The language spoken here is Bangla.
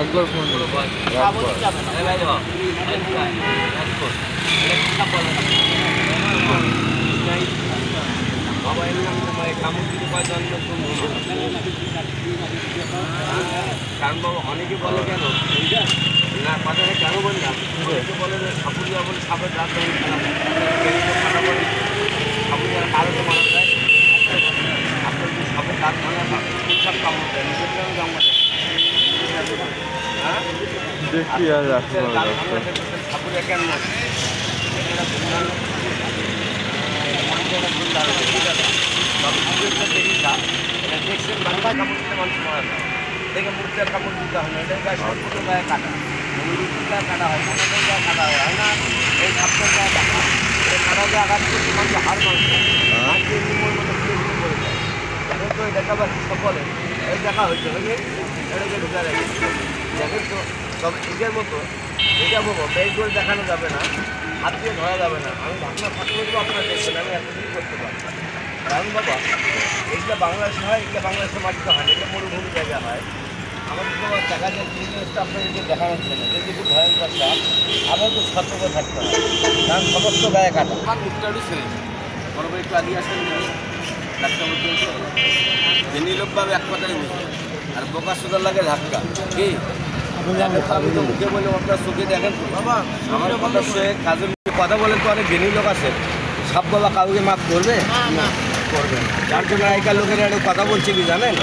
একবার ফোন কারণ বাবা অনেকে বলে কেন না কথাটা কেন বললাম অনেকে বলে যে সাপুরিয়া বলে সাপের দাঁত কাটা বলে সাপুরিয়ার কারণে মারা যায় আপনার যদি সাপের দাঁত ভাঙা সব কামড় দেয় নিজের জন্য জঙ্গল হ্যাঁ দেখি আর সাপুরিয়া কেন দেখছেন বাংলা কাপড় দিতে মানুষ মারা যায় দেখে মুরগির কাপড় দিতে হয় না এটাই গায়ে সবগুলো গায়ে কাটা মুরগির গায়ে কাটা হয় মনের গায়ে কাটা হয় না এই সাপের গায়ে কাটা এই কাটা গায়ে আঘাত করতে মানুষ হার মানছে আজকে নির্মূল মতো ফিরে করে যায় এখন তো দেখা পাচ্ছি সকলে এই দেখা হয়েছে নাকি এটাকে ঢুকা রেখেছে দেখেন তো সব এটার মতো এটা বলবো বেশ করে দেখানো যাবে না হাত দিয়ে ধরা যাবে না আমি ভাবনা থাকলে দেবো আপনারা দেখবেন আমি এতদিন করতে পারবো কারণ বাবা এইগুলো বাংলাদেশে হয় এগুলো বাংলাদেশের মাটিতে হয় এগুলো মরুভূমি জায়গা হয় আমাদের তো দেখা যায় জিনিসটা আপনার যদি দেখা যাচ্ছে না যেহেতু ভয়ঙ্কর সাপ আবার তো সতর্ক থাকতে হয় কারণ সমস্ত গায়ে কাটা আমার মুখটা একটু ছেড়ে বরাবর একটু আগে আসেন ডাক্তার বলতে জেনি লোকভাবে এক কথাই নেই আর বোকা সুদার লাগে ধাক্কা কি আমি তো মুখে বলে আপনার চোখে দেখেন বাবা আমার কথা সে কাজের কথা বলেন তো অনেক জ্ঞানী লোক আছে সাপ বাবা কাউকে মাফ করবে না করবে যার জন্য আগেকার লোকেরা একটু কথা বলছে কি জানেন